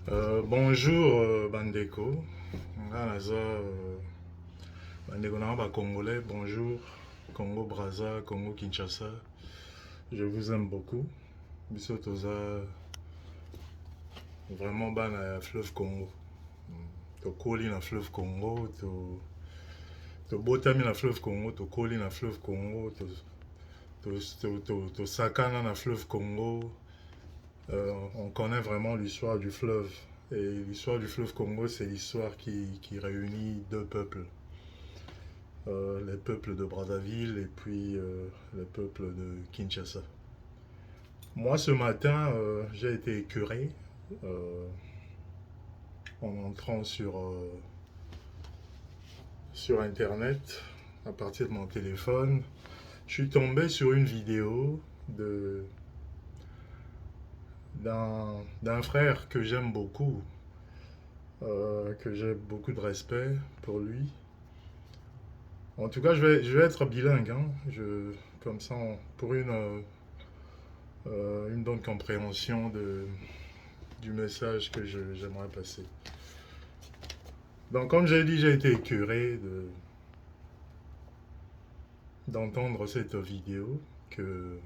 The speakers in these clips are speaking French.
Bonjour Bandeko. Nga naza Bandeko na Congolais. Bonjour Congo Brazza, Congo Kinshasa. Je vous aime beaucoup. Biso toza vraiment bana ya fleuve Congo. Tokoli na fleuve Congo, tobotami na fleuve Congo, tokoli na fleuve Congo, tosakana na fleuve Congo. On connaît vraiment l'histoire du fleuve. Et l'histoire du fleuve Congo, c'est l'histoire qui réunit deux peuples. Les peuples de Brazzaville et puis les peuples de Kinshasa. Moi, ce matin, j'ai été écœuré en entrant sur Internet, à partir de mon téléphone. Je suis tombé sur une vidéo d'un frère que j'aime beaucoup, que j'ai beaucoup de respect pour lui. En tout cas, je vais être bilingue, hein. Comme ça, pour une bonne compréhension du message que j'aimerais passer. Donc, comme j'ai dit, j'ai été écœuré d'entendre cette vidéo que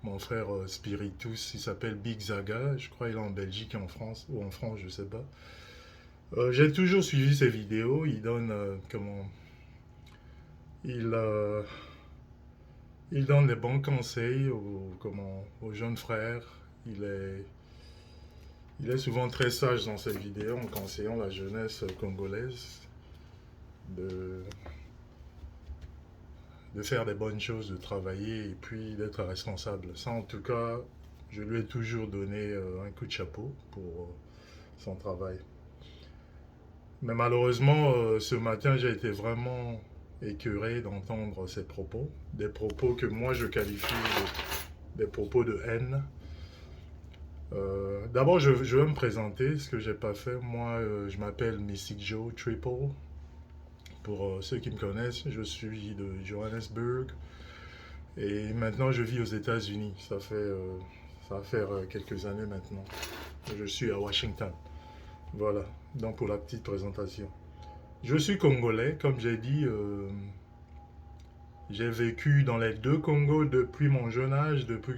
mon frère Spiritus, il s'appelle Big Zaga, je crois qu'il est en Belgique et en France, ou en France, je sais pas. J'ai toujours suivi ses vidéos, il donne il donne des bons conseils aux jeunes frères. Il est souvent très sage dans ses vidéos en conseillant la jeunesse congolaise de, de faire des bonnes choses, de travailler et puis d'être responsable. Ça, en tout cas, je lui ai toujours donné un coup de chapeau pour son travail. Mais malheureusement, ce matin, j'ai été vraiment écœuré d'entendre ses propos. Des propos que moi, je qualifie des propos de haine. D'abord, je vais me présenter, ce que j'ai pas fait. Moi, je m'appelle Mystic Joe Triple. Pour ceux qui me connaissent, je suis de Johannesburg. Et maintenant, je vis aux États-Unis. Ça va faire quelques années maintenant. Je suis à Washington. Voilà, donc pour la petite présentation. Je suis congolais, comme j'ai dit. J'ai vécu dans les deux Congos depuis mon jeune âge, depuis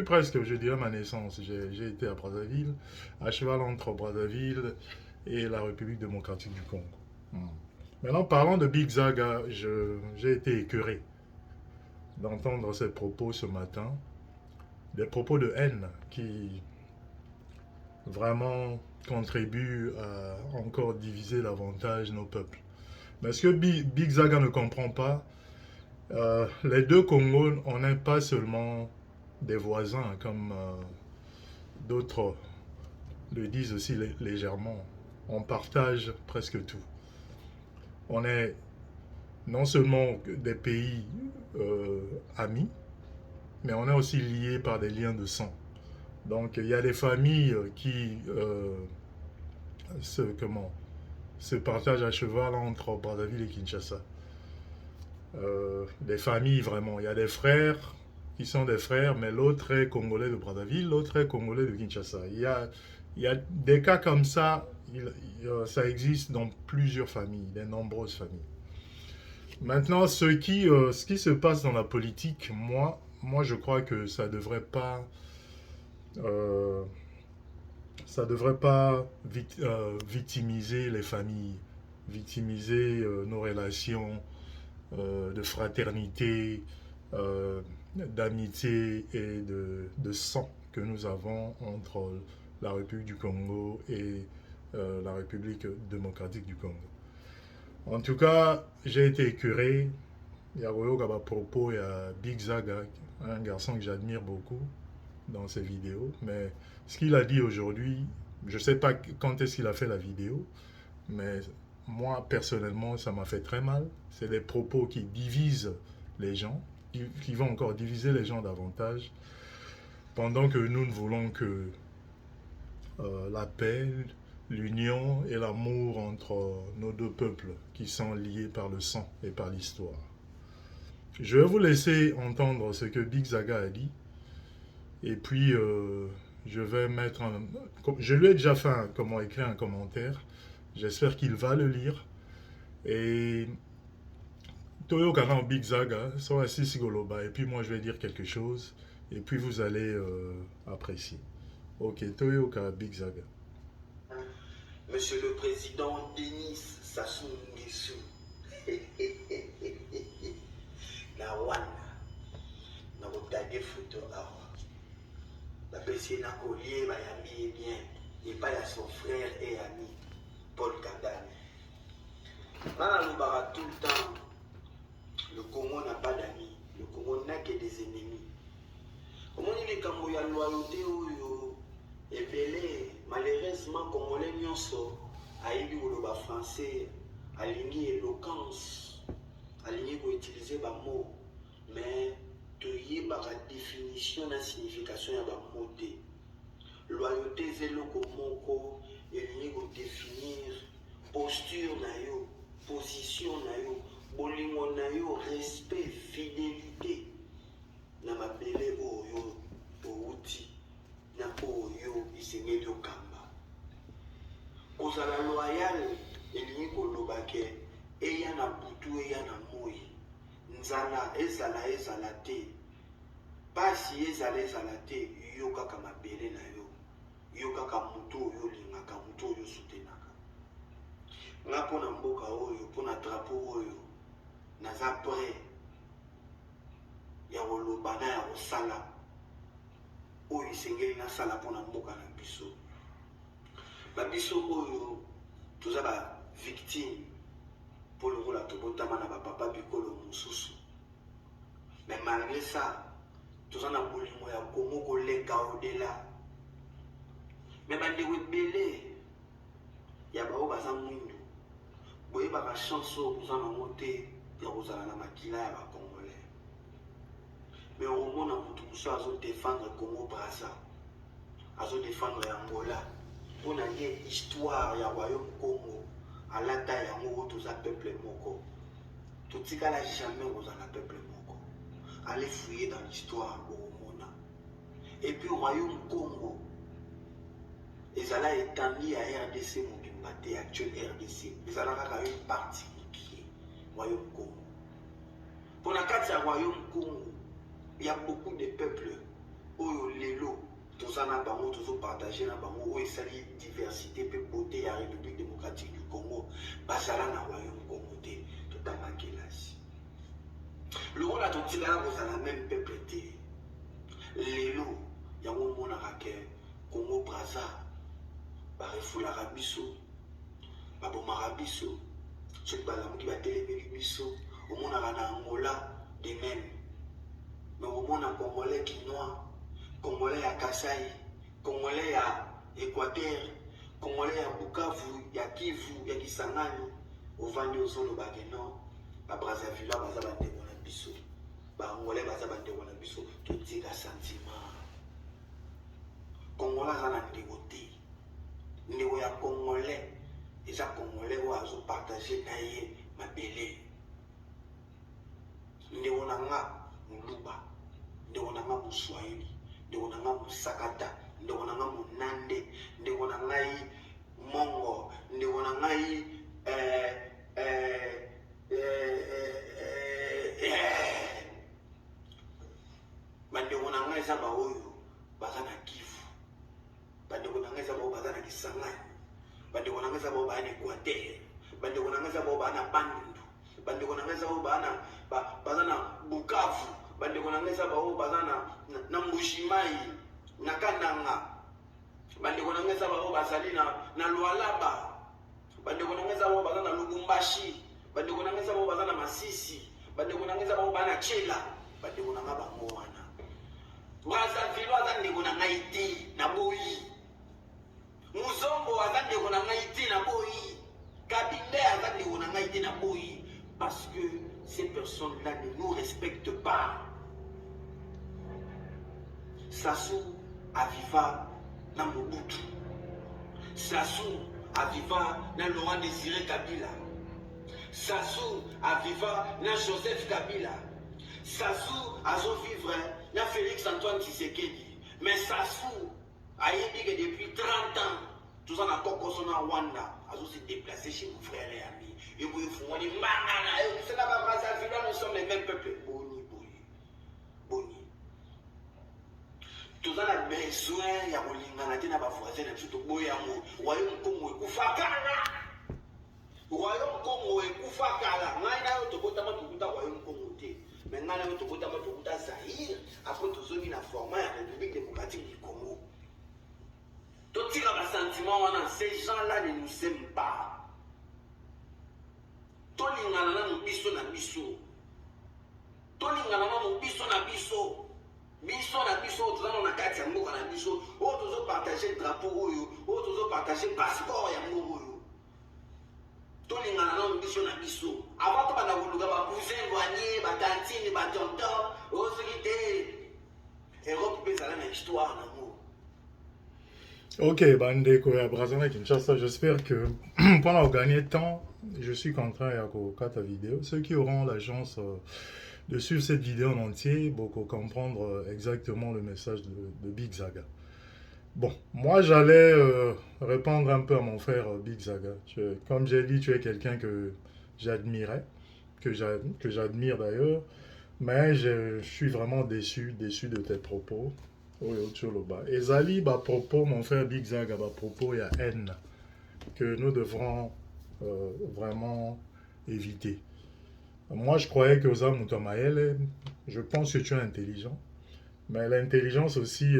presque, je dirais, ma naissance. J'ai été à Brazzaville, à cheval entre Brazzaville et la République démocratique du Congo. Maintenant, parlant de Big Zaga, j'ai été écœuré d'entendre ses propos ce matin. Des propos de haine qui vraiment contribuent à encore diviser davantage nos peuples. Mais ce que Big Zaga ne comprend pas, les deux Congos, on n'est pas seulement des voisins, comme d'autres le disent aussi légèrement. On partage presque tout. On est non seulement des pays amis, mais on est aussi liés par des liens de sang. Donc il y a des familles qui se partagent à cheval entre Brazzaville et Kinshasa. Des familles vraiment. Il y a des frères qui sont des frères, mais l'autre est congolais de Brazzaville, l'autre est congolais de Kinshasa. Il y a des cas comme ça, ça existe dans plusieurs familles, de nombreuses familles. Maintenant, ce qui se passe dans la politique, moi je crois que ça devrait pas victimiser les familles, victimiser nos relations de fraternité, d'amitié et de sang que nous avons entre la République du Congo et la République démocratique du Congo. En tout cas, j'ai été écœuré. Il y a Royo Gabapropos, il y a Big Zaga, un garçon que j'admire beaucoup dans ses vidéos. Mais ce qu'il a dit aujourd'hui, je ne sais pas quand est-ce qu'il a fait la vidéo, mais moi, personnellement, ça m'a fait très mal. C'est des propos qui divisent les gens, qui vont encore diviser les gens davantage, pendant que nous ne voulons que la paix, l'union et l'amour entre nos deux peuples qui sont liés par le sang et par l'histoire. Je vais vous laisser entendre ce que Big Zaga a dit, et puis je vais mettre un... Je lui ai déjà fait comment écrire un commentaire. J'espère qu'il va le lire. Et Toyo Karan Big Zaga, sont assis Sigoloba. Et puis moi, je vais dire quelque chose. Et puis vous allez apprécier. Ok, Toyo Karan Big Zaga. Monsieur le Président Denis Sassou Nguesso. Na wana. Na kotage photo awa. Bapesi na collier bayambi bien. Et pas à son frère et ami Paul Kagame. Nana Loubara tout le temps. Le Congo n'a pas d'amis. Le Congo n'a que des ennemis. Comment il est comme il y a loyauté ou et malheureusement Congolais nyonso aïli ou le français aligné éloquence aligné pour utiliser ba mot mais tu y ba définition la signification ya ba mot té loyauté zeloko moko aligné pour définir posture na yo position na yo bolingo na yo respect fidélité na mabele oyo outi na oyo isengeli okamba kozala loyal elingi koloba ke eya na butu eya na moi nzala ezala te pasi ezala te yo kaka mabele na yo kaka moto oyo olingaka moto oyo osutenaka nga mpo na mboka oyo mpo na drapeau oyo naza pre ya koloba na ya kosala oyo esengeli nasala mpona mboka na biso babiso oyo toza bavictime mpo lokola tobotama na bapapa bikolo mosusu mais malgré ça toza na bolingo ya kongo koleka odela mais bandeko ebele ya bao baza mwindu boyebaka chance oyo boza nango te ya kozala na makila ya bacongolais mais omona moto mosusu azodefendre Congo Brazza azodefendre Angola mpona ye histoire ya royaume Congo alata yango oyo toza peuple moko totikala jamais kozala peuple moko allez fouiller dans l'histoire okomona et puis royaume Congo ezala étendue ya RDC mobimba te actuel RDC ezala kaka une partie mokie royaume Congo mpona kati ya royaume Congo il y a beaucoup de peuples oyo lelo toza na bango tozopartage na bango oyo esali diversité mpe beauté ya république démocratique du Congo bazala na royaume Congo te totanga kelasi lokola totikala kozala même peuple te lelo yango omonaka ke Congo Brazza barefulaka biso babomaka biso soki balamuki batelemeli biso omonaka na Angola de même mais omona Congolais Kinois Congolais ya Kasai Congolais ya Équateur Congolais ya Bukavu ya Kivu ya Kisangani ovandi ozolobake non babrazzaville baza bandeko na biso baangolais baza bandeko na biso totika sentiment Congolais aza na ndeko te ndeko ya Congolais eza Congolais oyo azopartage na ye mabele ndeko na nga moluba ndeko na nga moswahili ndeko na nga mosakata ndeko na nga monande ndeko na ngai mongo ndeko na ngai bandeko na ngai eza baoyo baza na Kivu bandeko na ngai eza baoyo baza na Kisangani bandeko na ngai eza baoyo baa na Équateur bandeko na ngai eza baoyo baa na Bandundu bandeko na ngai eza baoyo baza na Bukavu bandeko na ngai eza baoyo baza na Mbushimai na Kananga bandeko na ngai eza baoyo bazali na Lualaba bandeko na ngai eza baoyo baza na Lubumbashi bandeko na ngai eza baoyo baza na Masisi bandeko na ngai eza baoyo baa na Chela bandeko na ngai bango wana Brazzaville aza ndeko na ngai te na boyi Muzombo aza ndeko na ngai te na boyi Kabinde aza ndeko na ngai te na boyi parce que ces personnes-là ne nous respectent pas. Sassou aviva na Mobutu. Sassou aviva na Laurent Désiré Kabila. Sassou aviva na Joseph Kabila. Sassou azo vivre na Félix Antoine Tshisekedi. Mais Sassou Ayebi que depuis 30 ans, tout ça n'a pas consommé à Rwanda. Azo s'est déplacé chez mon frère et ami. Et vous font des manana. Et vous savez, là, nous sommes les mêmes peuples. Boni, boni, boni. Tout ça a besoin, il y a un peu de voisin, surtout Boyamo. Royaume Congo, Koufakala. Royaume Congo, Koufakala. Naina, tu peux t'avoir tout à Royaume Congo. Maintenant, tu peux t'avoir tout à Zahir. Après, tu as mis la format à la République démocratique du Congo. Tu tires un sentiment, ces gens-là ne nous aiment pas. Tu n'as pas biso na biso. Tu n'as pas biso na biso. Biso na biso, tu as na kati ya mboka na biso. O tu partager drapeau oyo, o tu partager passeport ya mboka oyo. Tu n'as pas biso na biso. Avant tu vas na kuluka ba cousin éloigné, ba tantine, ba tonton, o ce qui était Europe peut ça la histoire na mo. Ok, Bandeko et Brazana Kinshasa, j'espère que pendant gagner temps, je suis content de ta vidéo. Ceux qui auront la chance de suivre cette vidéo en entier, beaucoup comprendre exactement le message de Big Zaga. Bon, moi j'allais répondre un peu à mon frère Big Zaga. Comme j'ai dit, tu es quelqu'un que j'admirais, que j'admire d'ailleurs, mais je suis vraiment déçu de tes propos. Et Zali, bah, propos, mon frère Big Zaga, bah, propos, il y a haine que nous devrons vraiment éviter. Moi, je croyais que Oza Moutamael, je pense que tu es intelligent, mais l'intelligence aussi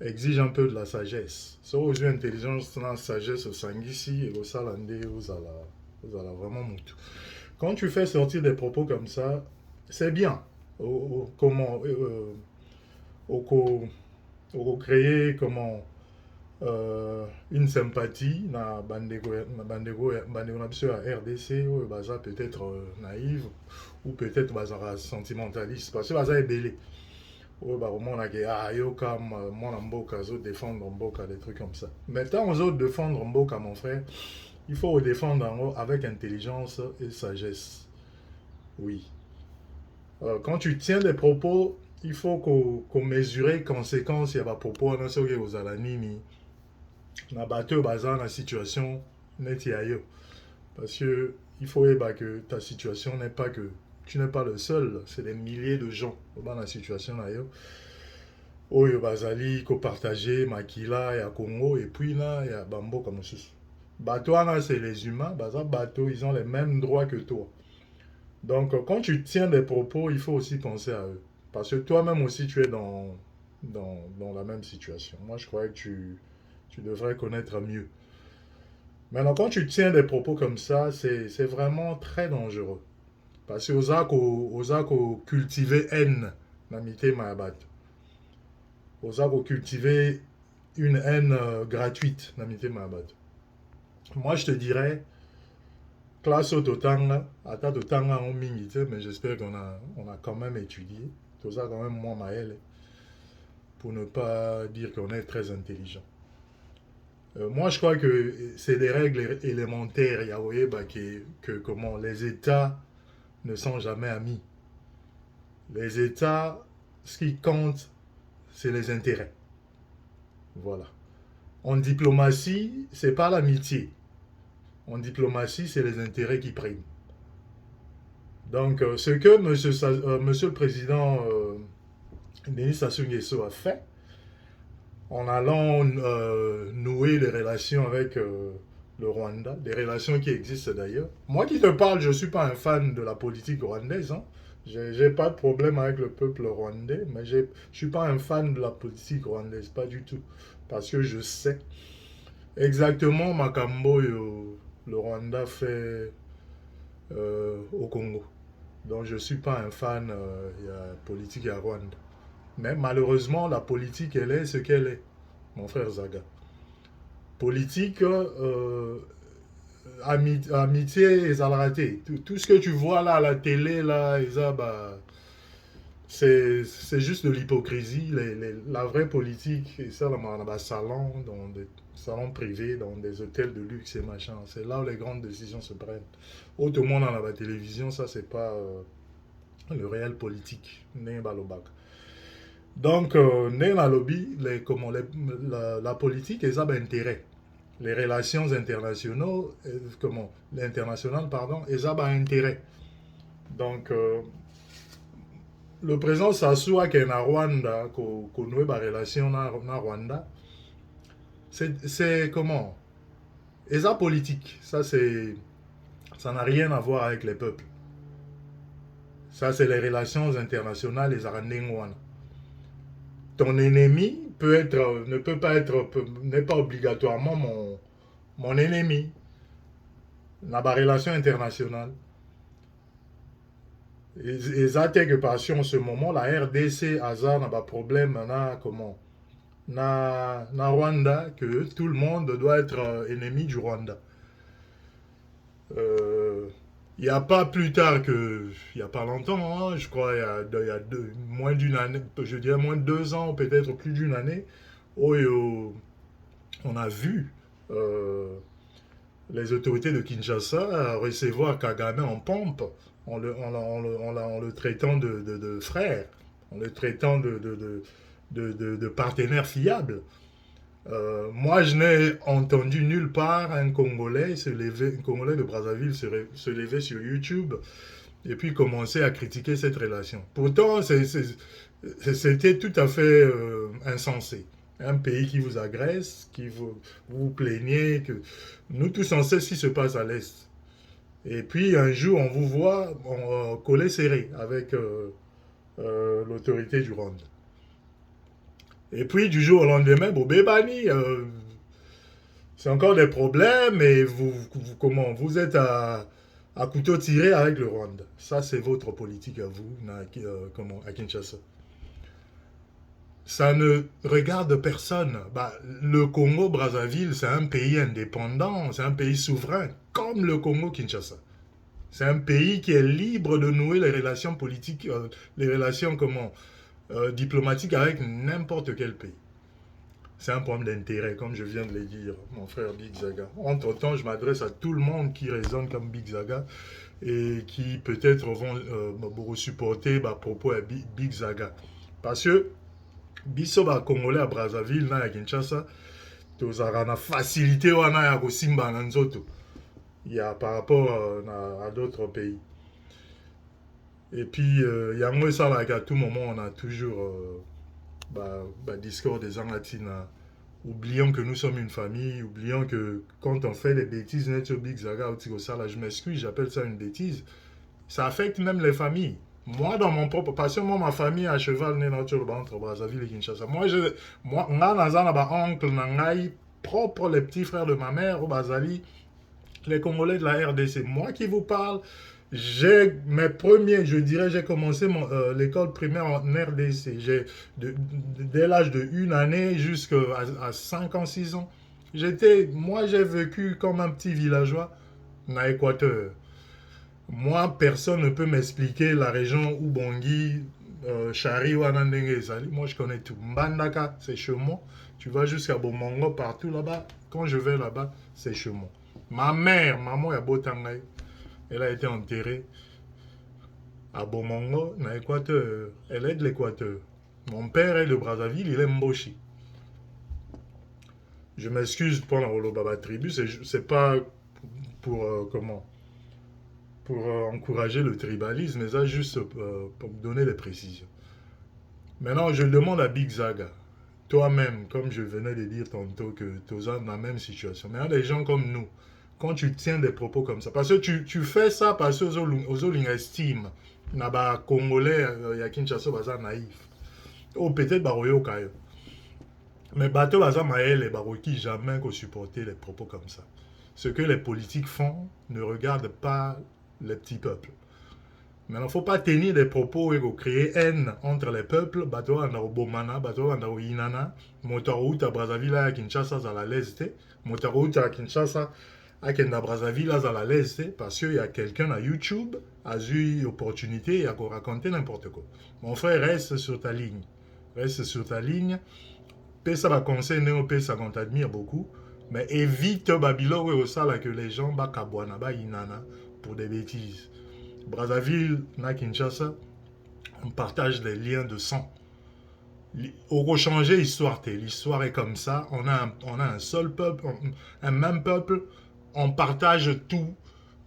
exige un peu de la sagesse. Si vous avez intelligence, la sagesse au Sangisi et au Salandé, vous allez vraiment moutou. Quand tu fais sortir des propos comme ça, c'est bien. Comment créer comment une sympathie na bandeko na biso ya RDC oyo baza peut-être naïve ou peut-être baza sentimentaliste parce que baza ebele oyo bakomonake yo kam mwana mboka azo défendre mboka des trucs comme ça. Mais tant ozo défendre mboka mon frère, il faut défendre avec intelligence et sagesse. Oui. Quand tu tiens des propos, il faut qu'on mesure les conséquences. Il y a des propos dans ce que vous allez na bateau bazar na situation net yayo. Parce que il faut que ta situation n'est pas que tu n'es pas le seul, c'est des milliers de gens dans la situation là yo. Oyo bazali ko partager makila ya Congo et puis là il y a bambo comme ça. Bateau là c'est les humains, bazar bateau ils ont les mêmes droits que toi. Donc, quand tu tiens des propos, il faut aussi penser à eux. Parce que toi-même aussi, tu es dans la même situation. Moi, je croyais que tu devrais connaître mieux. Maintenant, quand tu tiens des propos comme ça, c'est vraiment très dangereux. Parce que osako cultiver haine, n'amité mayabat. Osako cultiver une haine gratuite, n'amité mayabat. Moi, je te dirais, classe au Totanga, à ta Totanga en minité, mais j'espère qu'on a quand même étudié. Tout ça, quand même, moi, Maël, pour ne pas dire qu'on est très intelligent. Moi, je crois que c'est des règles élémentaires, Yahweh, que comment les États ne sont jamais amis. Les États, ce qui compte, c'est les intérêts. Voilà. En diplomatie, c'est pas l'amitié. En diplomatie, c'est les intérêts qui priment. Donc, ce que monsieur le Président Denis Sassou Nguesso a fait, en allant nouer des relations avec le Rwanda, des relations qui existent d'ailleurs. Moi qui te parle, je ne suis pas un fan de la politique rwandaise. Hein. Je n'ai pas de problème avec le peuple rwandais, mais je ne suis pas un fan de la politique rwandaise, pas du tout. Parce que je sais exactement Makambo le Rwanda fait au Congo. Donc je ne suis pas un fan de la politique à Rwanda. Mais malheureusement, la politique, elle est ce qu'elle est, mon frère Zaga. Politique, amitié et raté. Tout ce que tu vois là à la télé, là, c'est juste de l'hypocrisie. La vraie politique, et ça, dans des salons, dans des salons privés, dans des hôtels de luxe et machin. C'est là où les grandes décisions se prennent. Autrement, dans la télévision, ça, c'est pas le réel politique. Donc, dans la lobby, la politique, ils ont intérêt. Les relations internationales, l'international, pardon, ils ont intérêt. Donc, le président Sassou qui est en Rwanda, qu'on a une relation na Rwanda, c'est comment? Ils ont politique. Ça n'a rien à voir avec les peuples. Ça, c'est les relations internationales, les Arandengwana. Ton ennemi n'est pas obligatoirement mon ennemi. Dans la relation internationale. Et ça, que parce en ce moment, la RDC, hasard, n'a pas de problème, na Rwanda, que tout le monde doit être ennemi du Rwanda. Il n'y a pas plus tard que, il n'y a pas longtemps, hein, je crois, il y a moins d'une année, je dirais moins de 2 ans, peut-être plus d'une année, où on a vu les autorités de Kinshasa recevoir Kagame en pompe, en le traitant de frère, en le traitant de partenaire fiable. Moi, je n'ai entendu nulle part un Congolais un Congolais de Brazzaville se lever sur YouTube et puis commencer à critiquer cette relation. Pourtant, c'était tout à fait insensé. Un pays qui vous agresse, qui vous plaignez, que nous tous on sait ce qui se passe à l'Est. Et puis un jour, on vous voit collé serré avec l'autorité du Rwanda. Et puis du jour au lendemain, Bobébani, c'est encore des problèmes et vous êtes à couteau tiré avec le Rwanda. Ça, c'est votre politique à vous, à Kinshasa. Ça ne regarde personne. Le Congo-Brazzaville, c'est un pays indépendant, c'est un pays souverain, comme le Congo-Kinshasa. C'est un pays qui est libre de nouer les relations politiques, les relations diplomatiques avec n'importe quel pays. C'est un problème d'intérêt, comme je viens de le dire, mon frère Big Zaga. Entre-temps, je m'adresse à tout le monde qui raisonne comme Big Zaga et qui peut-être vont supporter propos à Big Zaga. Parce que biso Congolais à Brazzaville, na ya Kinshasa, tozara na facilité wana ya kosimba na nzoto. Il y a par rapport à d'autres pays. Et puis, il y a moi ça à tout moment, on a toujours discours des gens latins. Oublions que nous sommes une famille, oublions que quand on fait des bêtises, Big Zaga, je m'excuse, j'appelle ça une bêtise. Ça affecte même les familles. Moi, dans mon propre passion, moi, ma famille à cheval n'est entre Brazzaville et Kinshasa. Moi, oncle, propre, les petits frères de ma mère au Bazali, les Congolais de la RDC. Moi qui vous parle, j'ai commencé l'école primaire en RDC. Dès l'âge de 1 année jusqu'à 5 ans, 6 ans. Moi, j'ai vécu comme un petit villageois dans l'Équateur. Moi, personne ne peut m'expliquer la région où Bangui, Chari, Wanandenge, moi je connais tout. Mbandaka, c'est chez moi. Tu vas jusqu'à Bomongo, partout là-bas. Quand je vais là-bas, c'est chez moi. Ma mère, maman Yabotangay, elle a été enterrée à Bomongo, dans l'Équateur. Elle est de l'Équateur. Mon père est de Brazzaville, il est Mboshi. Je m'excuse pour la Rolobaba tribu, c'est pas pour pour encourager le tribalisme, mais ça juste pour donner des précisions. Maintenant, je demande à Big Zaga, toi-même, comme je venais de dire tantôt, que tu es dans la même situation. Mais il y a des gens comme nous, quand tu tiens des propos comme ça, parce que tu fais ça parce que aux estiment, naba Congolais, il y a Kinshasa, baza naïf. Ou peut-être baroyo kayo. Mais bateau baza maël et baroki jamais qu'on supporter les propos comme ça. Ce que les politiques font ne regarde pas les petits peuples. Mais il ne faut pas tenir des propos et créer haine entre les peuples. Bateau en Bomana, bateau en Inana, Motarout à Brazzaville à Kinshasa à la leste, Motarout à Kinshasa à Brazzaville à la leste, parce qu'il y a quelqu'un à YouTube a eu l'opportunité à raconter n'importe quoi. Mon frère, reste sur ta ligne. Reste sur ta ligne. Ça va conseiller ça qu'on t'admire beaucoup. Mais évite Babylone au sala que les gens bakabwana ba inana pour des bêtises. Brazzaville, na Kinshasa, on partage des liens de sang. Au changer l'histoire, l'histoire est comme ça. On a un seul peuple, un même peuple. On partage tout.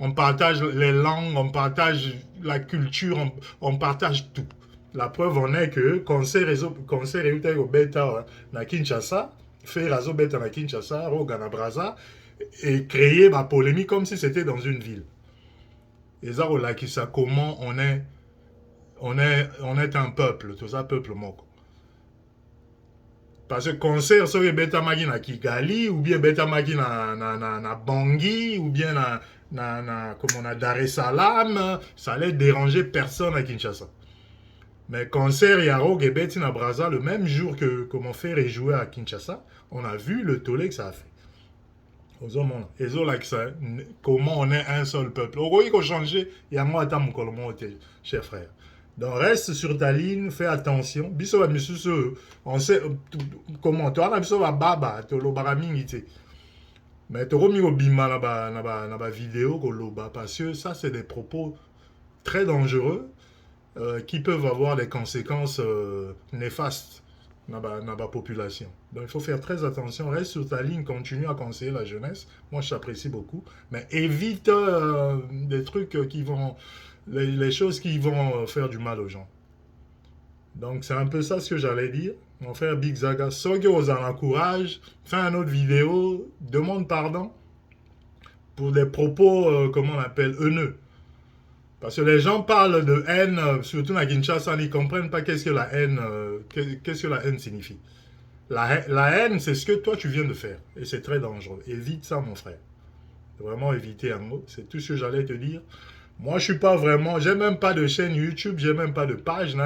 On partage les langues, on partage la culture, on partage tout. La preuve en est que concert réuté au bêta na Kinshasa, fait razo bêta na Kinshasa, au Ghana Braza, et créer ma polémique comme si c'était dans une ville. Et ça, ça comment on est un peuple, tout ça peuple moko. Parce que concert serait bêta magi na Kigali, ou bien bêta magi na Bangui, ou bien comme on a Dar es Salaam, ça allait déranger personne à Kinshasa. Mais concert Yaro et Betty na Braza, le même jour que mon frère est joué à Kinshasa, on a vu le tollé que ça a fait. Aux hommes, ils ont like ça, comment on est un seul peuple. Au il faut changer, il y a moi à mon colombo, cher frère. Donc reste sur ta ligne, fais attention. Biso va monsieur, on sait comment toi on a biso va baba, to lo baramingi. Mais tu as mis au bima dans la vidéo parce que ça c'est des propos très dangereux qui peuvent avoir des conséquences néfastes dans la population. Donc il faut faire très attention, reste sur ta ligne, continue à conseiller la jeunesse. Moi je t'apprécie beaucoup, mais évite des trucs qui vont, les choses qui vont faire du mal aux gens. Donc c'est un peu ça ce que j'allais dire. Mon frère Big Zaga, ceux qui vous en encouragent, fais une autre vidéo, demande pardon pour des propos, comment on appelle, haineux. Parce que les gens parlent de haine, surtout à Kinshasa, ils ne comprennent pas qu'est-ce que la haine, qu'est-ce que la haine signifie. La haine, c'est ce que toi tu viens de faire. Et c'est très dangereux. Évite ça, mon frère. Vraiment éviter un mot. C'est tout ce que j'allais te dire. Moi, je suis pas vraiment... J'ai même pas de chaîne YouTube, j'ai même pas de page.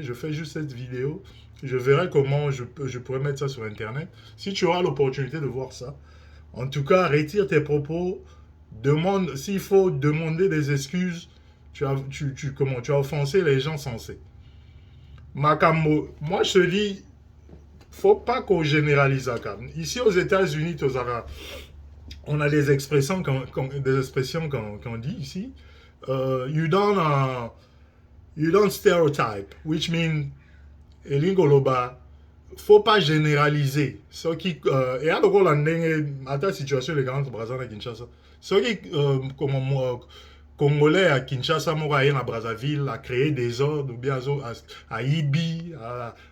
Je fais juste cette vidéo. Je verrai comment je pourrais mettre ça sur Internet. Si tu auras l'opportunité de voir ça. En tout cas, retire tes propos. Demande, s'il faut demander des excuses, tu as offensé les gens sensés. Makambo, moi je te dis, faut pas qu'on généralise ça. Ici aux États-Unis, on a des expressions qu'on dit ici. You don't stereotype, which means elingoloba. Faut pas généraliser. Et alors à ta situation les grands Brazza à Kinshasa. Ce qui Congolais à Kinshasa, à Brazzaville, a créé des ordres, ou bien à Ibi,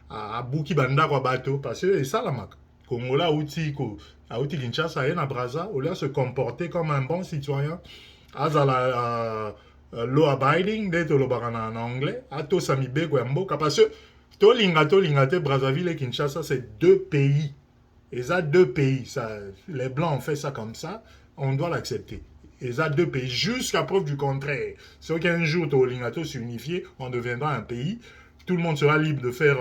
à Buki Banda, Bato, parce que c'est ça la marque. Congolais à Kinshasa, à Brazza, au lieu de se comporter comme un bon citoyen, à la law abiding, d'être le baran en anglais, à to samibe Gwemboka, parce que Tolinga, Brazzaville et Kinshasa, c'est deux pays. Et ça, deux pays. Ça, les Blancs ont fait ça comme ça, on doit l'accepter. Et ça, deux pays, jusqu'à preuve du contraire. C'est qu'un jour, Tolingato s'unifier, on deviendra un pays. Tout le monde sera libre de faire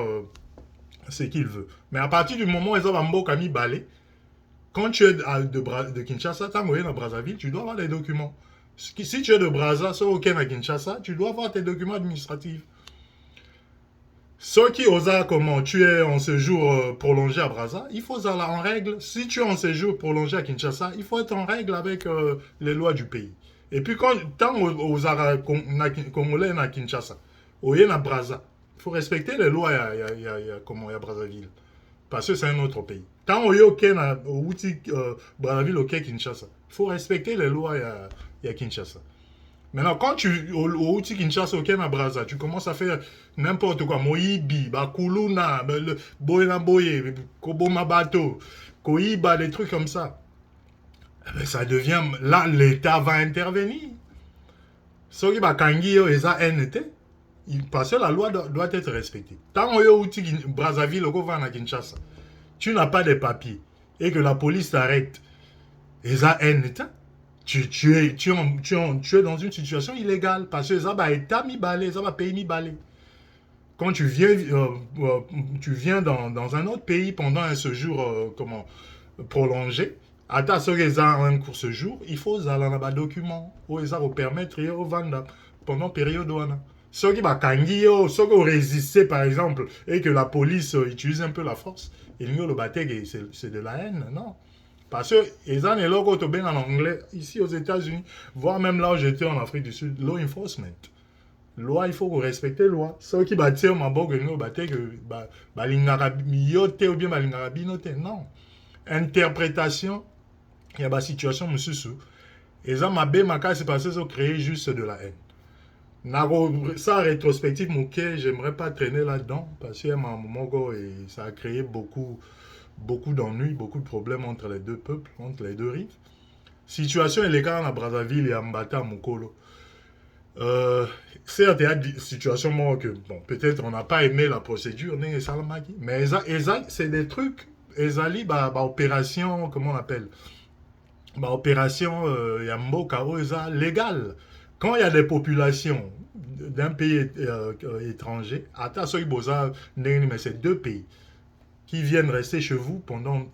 ce qu'il veut. Mais à partir du moment où ils ont Mboka mi balé, quand tu es de Kinshasa, tu es à Brazzaville, tu dois avoir des documents. Si tu es de Brazza, soit au à Kinshasa, tu dois avoir tes documents administratifs. Ceux qui osent comment tu es en séjour prolongé à Brazza, il faut être en règle. Si tu es en séjour prolongé à Kinshasa, il faut être en règle avec les lois du pays. Et puis tant aux Congolais à Kinshasa, au à Brazza, il faut respecter les lois à Brazzaville. Parce que c'est un autre pays. Tant au Brazzaville, au Kinshasa, il faut respecter les lois à Kinshasa. Maintenant, quand tu au Outi Kinshasa, au Kenya Brazza, tu commences à faire n'importe quoi, Moïbi, Bakuluna, Boyena Boye, Koboma Bato, Koiba, des trucs comme ça. Eh bien, ça devient. Là, l'État va intervenir. Ce qui va Kangio et ça NT, parce que la loi doit être respectée. Tant au Outi Brazzaville, au Kovana Kinshasa, tu n'as pas de papiers et que la police t'arrête, et ça NT. Tu es dans une situation illégale parce que ça va être mi balé, ça va payer mi balé. Quand tu viens dans un autre pays pendant un séjour prolongé, à ta un court séjour, il faut un document où ils vont permettre de vendre pendant période. Ceux qui vont résister par exemple et que la police utilise un peu la force, c'est de la haine, non? Parce que les gens sont en anglais, ici aux États-Unis, voire même là où j'étais en Afrique du Sud, law enforcement. loi, il faut respecter la loi. Ceux qui battent ma bogue, nous battent que balingarabi ou bien balingarabi noté. Non. Interprétation, il y a des situations, monsieur Sou. Et ça, ma bé, ma cas, c'est passé, ça créer juste de la haine. Ça, rétrospective, mon quai, j'aimerais pas traîner là-dedans, parce qu'il y a un moment, et ça a créé beaucoup d'ennuis, beaucoup de problèmes entre les deux peuples, entre les deux rives. Situation illégale à Brazzaville et à Mbata, à Mokolo. Certes, il y a des situations moi, que, bon, peut-être on n'a pas aimé la procédure, mais c'est des trucs, ezali, opération, comment on appelle, opération Yamboka, légale. Quand il y a des populations d'un pays étranger, mais c'est deux pays qui viennent rester chez vous pendant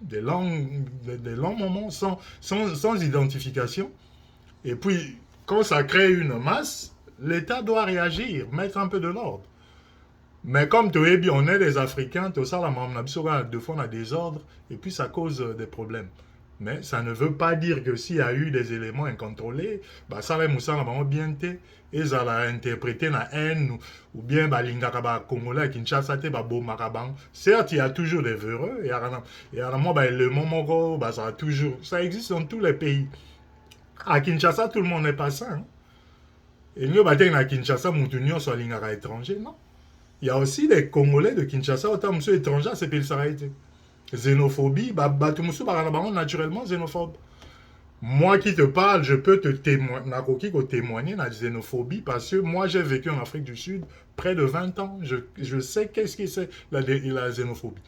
des longs moments sans identification. Et puis, quand ça crée une masse, l'État doit réagir, mettre un peu de l'ordre. Mais comme tu es bien, on est des Africains, tout ça, deux fois on a des ordres, et puis ça cause des problèmes. Mais ça ne veut pas dire que s'il y a eu des éléments incontrôlés, ça va être bien été, et ça va interpréter la haine, ou bien l'ingakaba congolais, Kinshasa, certes, il y a toujours des véreux, et le moment, ça existe dans tous les pays. À Kinshasa, tout le monde n'est pas sain. Et nous, à Kinshasa, nous sommes étrangers, non. Il y a aussi des Congolais de Kinshasa, autant monsieur étranger, c'est pile ça a été. Xénophobie, naturellement xénophobe. Moi qui te parle, je peux te témoigner de la xénophobie parce que moi j'ai vécu en Afrique du Sud près de 20 ans. Je sais qu'est-ce que c'est la xénophobie.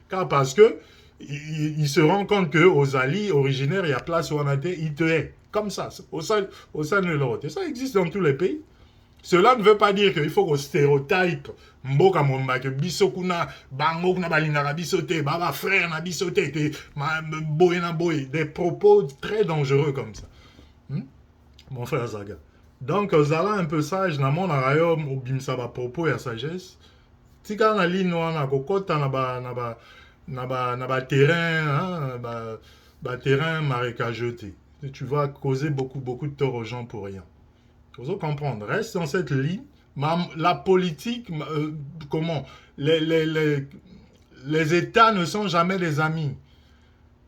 Car parce que il se rend compte qu'aux alliés originaires, il y a place où on a été, il te hait. Comme ça, au sein de l'autre. Et ça existe dans tous les pays. Cela ne veut pas dire qu'il faut qu'on stéréotype mboka momba que bisokuna bango kuna balingaka bisote baba frère na bisote que boy na boy, des propos très dangereux comme ça. Mon frère Zaga. Donc zala un peu sage na mon arayo obimsa ba propos ya sagesse. Tika na lino na kokota na ba terrain terrain marécageux. Tu vas causer beaucoup de tort aux gens pour rien. Il faut comprendre. Reste dans cette ligne. La politique, comment les États ne sont jamais des amis.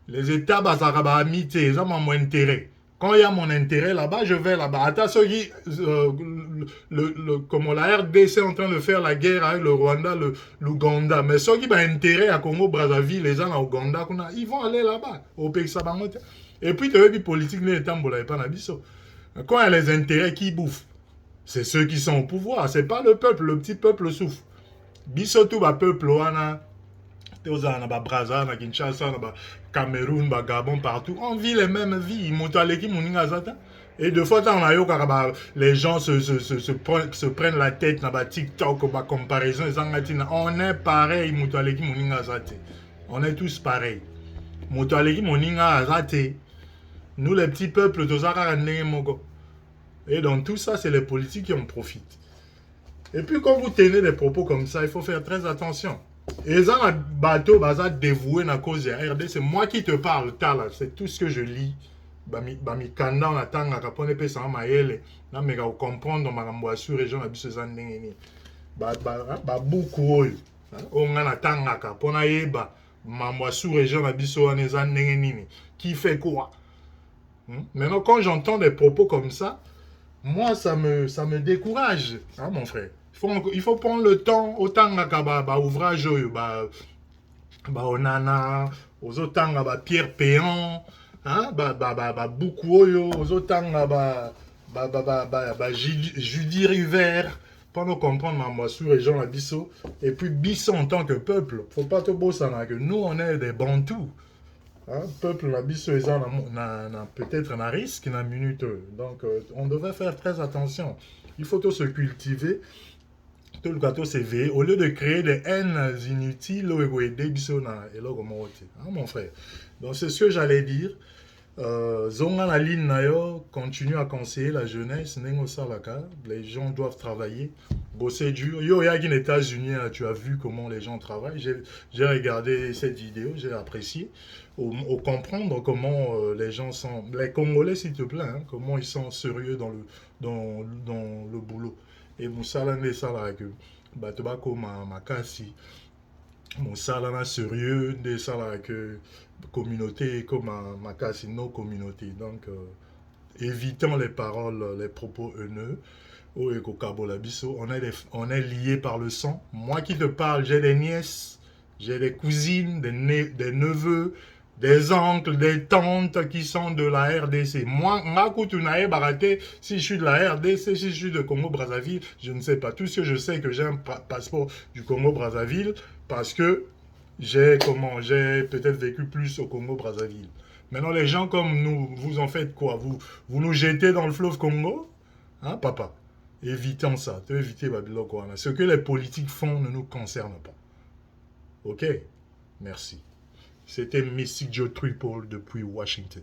Les États, amitié, ils ont mon intérêt. Quand il y a mon intérêt là-bas, je vais là-bas. Attention, comment la RDC est en train de faire la guerre avec le Rwanda, l'Ouganda. Mais ceux qui ont intérêt à Congo-Brazzaville, les gens à Ouganda, ils vont aller là-bas, au pays Sabangote. Et puis, tu as vu, politique, les États, pas n'abisso. Quand il y a les intérêts qui bouffent, c'est ceux qui sont au pouvoir, c'est pas le peuple, le petit peuple souffre. Bisotou, le peuple, Brazza, Kinshasa, Cameroun, Gabon, partout, on vit les mêmes vies. Et de fois en temps, les gens se prennent la tête dans TikTok, comparaison, on est pareil, on est tous pareils. Nous, les petits peuples, et dans tout ça, c'est les politiques qui en profitent. Et puis, quand vous tenez des propos comme ça, il faut faire très attention. Et ça, un bateau, dévoué à cause de RD, c'est moi qui te parle, c'est tout ce que je lis. Mikanda, on attend à Capone, puis ça m'a aidé. Là, mais vous comprendre, on m'a assuré, région, beaucoup. On attend à Capone, on sous région, qui fait quoi? Maintenant, quand j'entends des propos comme ça, moi, ça me décourage, hein, mon frère. Il faut prendre le temps, autant que ouvrage, onana, aux autant Pierre Péan, hein, beaucoup, aux autant Judy River, pour nous comprendre, moi, sous région, Bisso, et puis Bisso en tant que peuple, faut pas te bosser, que nous, on est des bantous. Hein, peuple na biso peut-être un risque na minute, donc on devrait faire très attention. Il faut tout se cultiver, tout le gâteau s'éveiller au lieu de créer des haines inutiles ou aider biso na mon frère. Donc c'est ce que j'allais dire. Zonga la ligne nayo continue à conseiller la jeunesse. Nengo salaka, les gens doivent travailler, bosser dur. Yo, y'a aux États-Unis, tu as vu comment les gens travaillent. J'ai regardé cette vidéo, j'ai apprécié. Au comprendre comment les gens sont, les Congolais s'il te plaît, hein, comment ils sont sérieux dans le boulot. Et Moussala ne sala que Batobako Makasi. Moussala na sérieux, de sala que communauté comme Makasi, nos communautés. Donc, évitant les paroles, les propos haineux. On est liés par le sang. Moi qui te parle, j'ai des nièces, j'ai des cousines, des neveux, des oncles, des tantes qui sont de la RDC. Moi, si je suis de la RDC, si je suis de Congo-Brazzaville, je ne sais pas. Tout ce que je sais, que j'ai un passeport du Congo-Brazzaville parce que j'ai peut-être vécu plus au Congo-Brazzaville. Maintenant, les gens comme nous, vous en faites quoi? Vous nous jetez dans le fleuve Congo? Hein, papa? Évitons ça. Évitez Babylone. Ce que les politiques font ne nous concerne pas. Ok? Merci. C'était Mystic Joe Triple depuis Washington.